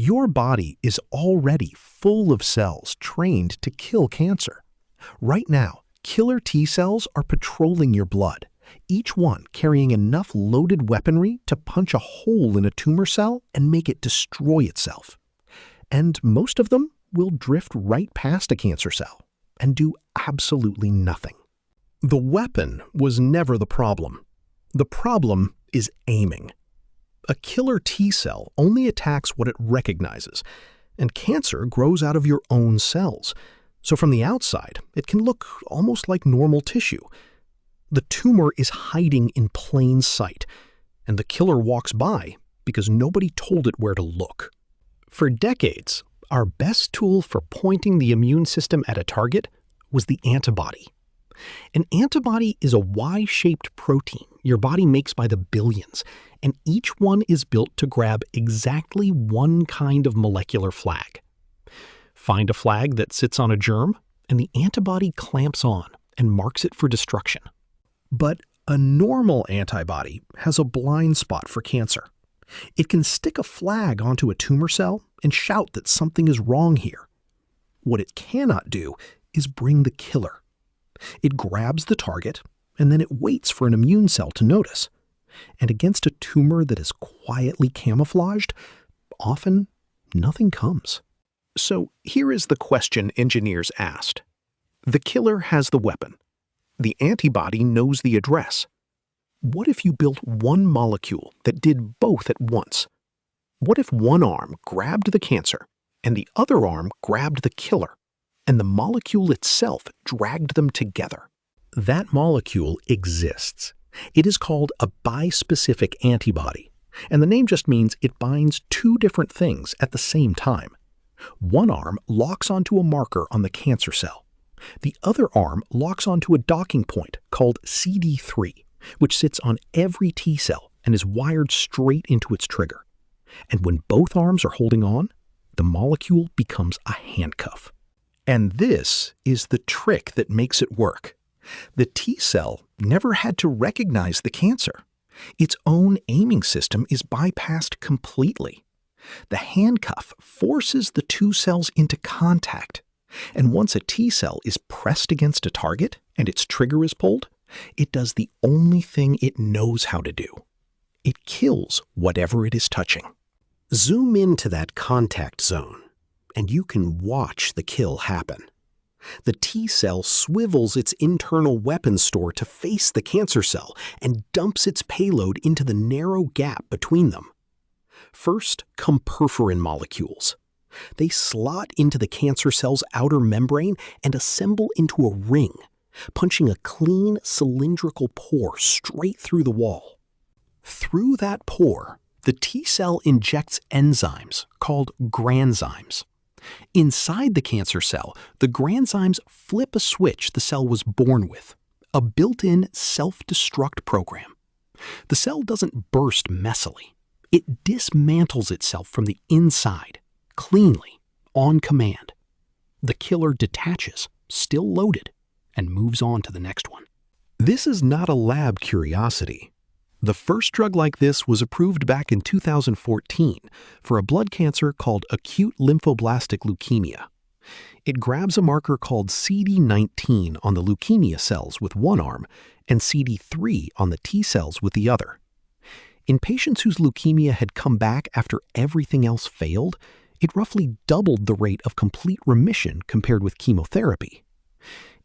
Your body is already full of cells trained to kill cancer. Right now, killer T cells are patrolling your blood, each one carrying enough loaded weaponry to punch a hole in a tumor cell and make it destroy itself. And most of them will drift right past a cancer cell and do absolutely nothing. The weapon was never the problem. The problem is aiming. A killer T cell only attacks what it recognizes, and cancer grows out of your own cells. So from the outside, it can look almost like normal tissue. The tumor is hiding in plain sight, and the killer walks by because nobody told it where to look. For decades, our best tool for pointing the immune system at a target was the antibody. An antibody is a Y-shaped protein your body makes by the billions, and each one is built to grab exactly one kind of molecular flag. Find a flag that sits on a germ, and the antibody clamps on and marks it for destruction. But a normal antibody has a blind spot for cancer. It can stick a flag onto a tumor cell and shout that something is wrong here. What it cannot do is bring the killer. It grabs the target, and then it waits for an immune cell to notice. And against a tumor that is quietly camouflaged, often nothing comes. So here is the question engineers asked. The killer has the weapon. The antibody knows the address. What if you built one molecule that did both at once? What if one arm grabbed the cancer and the other arm grabbed the killer, and the molecule itself dragged them together? That molecule exists. It is called a bispecific antibody, and the name just means it binds two different things at the same time. One arm locks onto a marker on the cancer cell. The other arm locks onto a docking point called CD3, which sits on every T cell and is wired straight into its trigger. And when both arms are holding on, the molecule becomes a handcuff. And this is the trick that makes it work. The T cell never had to recognize the cancer. Its own aiming system is bypassed completely. The handcuff forces the two cells into contact, and once a T cell is pressed against a target and its trigger is pulled, it does the only thing it knows how to do. It kills whatever it is touching. Zoom into that contact zone, and you can watch the kill happen. The T cell swivels its internal weapon store to face the cancer cell and dumps its payload into the narrow gap between them. First come perforin molecules. They slot into the cancer cell's outer membrane and assemble into a ring, punching a clean, cylindrical pore straight through the wall. Through that pore, the T cell injects enzymes called Granzymes. Inside the cancer cell, the Granzymes flip a switch the cell was born with, a built-in self-destruct program. The cell doesn't burst messily. It dismantles itself from the inside, cleanly, on command. The killer detaches, still loaded, and moves on to the next one. This is not a lab curiosity. The first drug like this was approved back in 2014 for a blood cancer called acute lymphoblastic leukemia. It grabs a marker called CD19 on the leukemia cells with one arm and CD3 on the T cells with the other. In patients whose leukemia had come back after everything else failed, it roughly doubled the rate of complete remission compared with chemotherapy.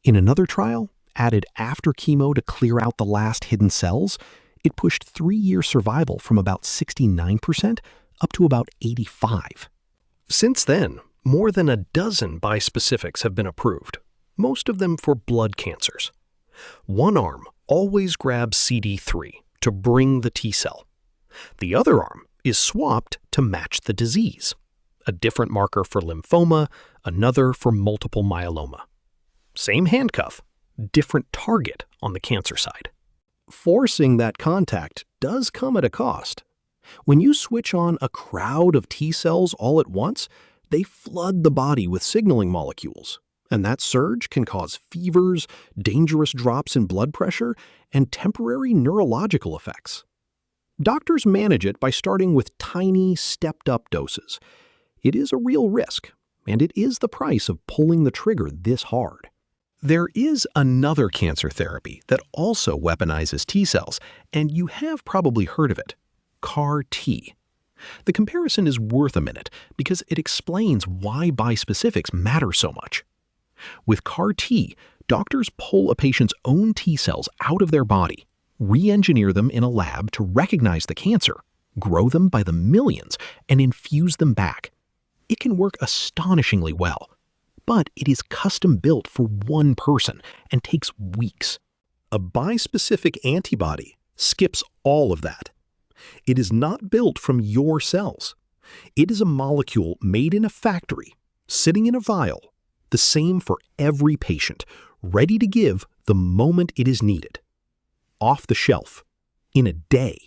In another trial, added after chemo to clear out the last hidden cells, it pushed 3-year survival from about 69% up to about 85%. Since then, more than a dozen bispecifics have been approved, most of them for blood cancers. One arm always grabs CD3 to bring the T cell. The other arm is swapped to match the disease, a different marker for lymphoma, another for multiple myeloma. Same handcuff, different target on the cancer side. Forcing that contact does come at a cost. When you switch on a crowd of T cells all at once, they flood the body with signaling molecules, and that surge can cause fevers, dangerous drops in blood pressure, and temporary neurological effects. Doctors manage it by starting with tiny, stepped-up doses. It is a real risk, and it is the price of pulling the trigger this hard. There is another cancer therapy that also weaponizes T cells, and you have probably heard of it: CAR T. The comparison is worth a minute because it explains why bispecifics matter so much. With CAR T, doctors pull a patient's own T cells out of their body, re-engineer them in a lab to recognize the cancer, grow them by the millions, and infuse them back. It can work astonishingly well, but it is custom built for one person and takes weeks. A bispecific antibody skips all of that. It is not built from your cells. It is a molecule made in a factory, sitting in a vial, the same for every patient, ready to give the moment it is needed. Off the shelf, in a day,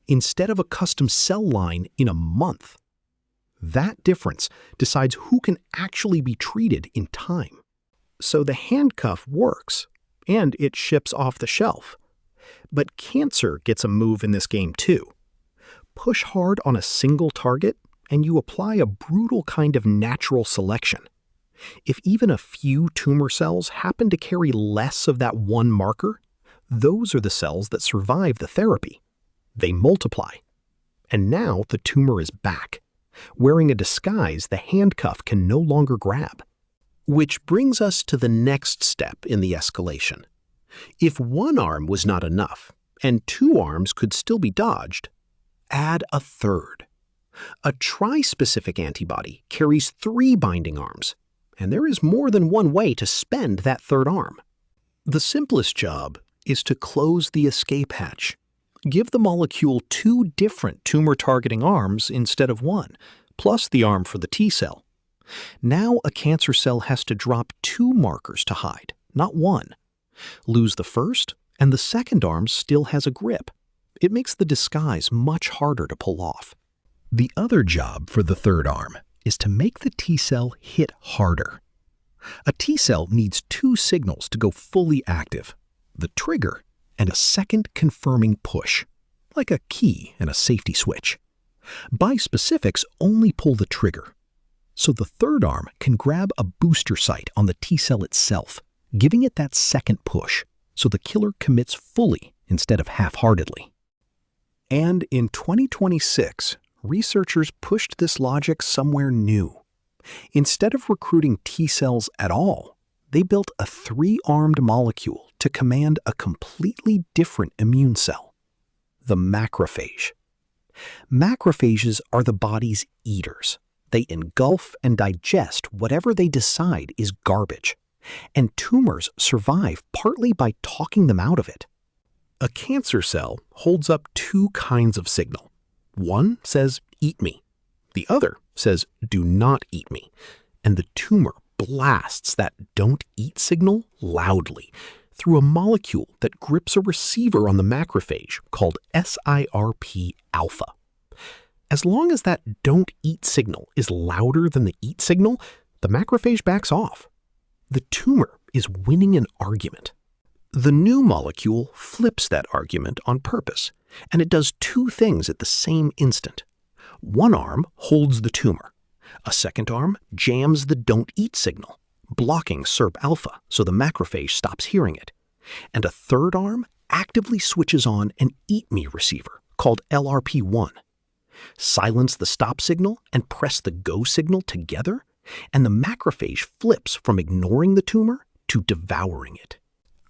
instead of a custom cell line in a month. That difference decides who can actually be treated in time. So the handcuff works, and it ships off the shelf. But cancer gets a move in this game too. Push hard on a single target, and you apply a brutal kind of natural selection. If even a few tumor cells happen to carry less of that one marker, those are the cells that survive the therapy. They multiply. And now the tumor is back, wearing a disguise the handcuff can no longer grab. Which brings us to the next step in the escalation. If one arm was not enough, and two arms could still be dodged, add a third. A trispecific antibody carries 3 binding arms, and there is more than one way to spend that third arm. The simplest job is to close the escape hatch. Give the molecule 2 different tumor-targeting arms instead of one, plus the arm for the T cell. Now a cancer cell has to drop 2 markers to hide, not one. Lose the first, and the second arm still has a grip. It makes the disguise much harder to pull off. The other job for the third arm is to make the T cell hit harder. A T cell needs 2 signals to go fully active: the trigger and a second confirming push, like a key and a safety switch. Bispecifics only pull the trigger, so the third arm can grab a booster site on the T cell itself, giving it that second push, so the killer commits fully instead of half-heartedly. And in 2026, researchers pushed this logic somewhere new. Instead of recruiting T cells at all, they built a 3-armed molecule to command a completely different immune cell: the macrophage. Macrophages are the body's eaters. They engulf and digest whatever they decide is garbage, and tumors survive partly by talking them out of it. A cancer cell holds up 2 kinds of signal. One says, "Eat me." The other says, "Do not eat me." And the tumor blasts that "don't eat" signal loudly through a molecule that grips a receiver on the macrophage called SIRPα. As long as that "don't eat" signal is louder than the "eat" signal, the macrophage backs off. The tumor is winning an argument. The new molecule flips that argument on purpose, and it does 2 things at the same instant. One arm holds the tumor. A second arm jams the "don't eat" signal, blocking SIRPα so the macrophage stops hearing it. And a third arm actively switches on an "eat me" receiver called LRP1. Silence the stop signal and press the go signal together, and the macrophage flips from ignoring the tumor to devouring it.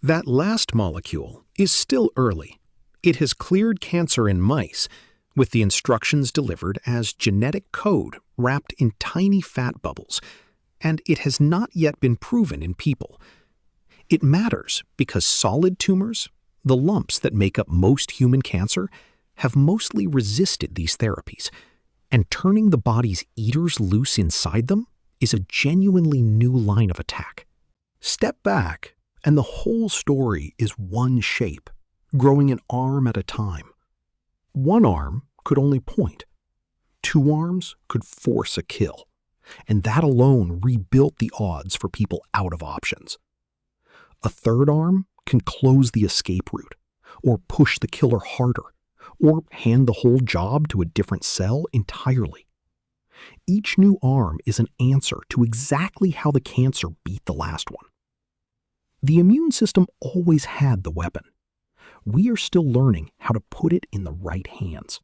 That last molecule is still early. It has cleared cancer in mice, with the instructions delivered as genetic code wrapped in tiny fat bubbles, and it has not yet been proven in people. It matters because solid tumors, the lumps that make up most human cancer, have mostly resisted these therapies, and turning the body's eaters loose inside them is a genuinely new line of attack. Step back, and the whole story is one shape, growing an arm at a time. One arm could only point. 2 arms could force a kill, and that alone rebuilt the odds for people out of options. A third arm can close the escape route, or push the killer harder, or hand the whole job to a different cell entirely. Each new arm is an answer to exactly how the cancer beat the last one. The immune system always had the weapon. We are still learning how to put it in the right hands.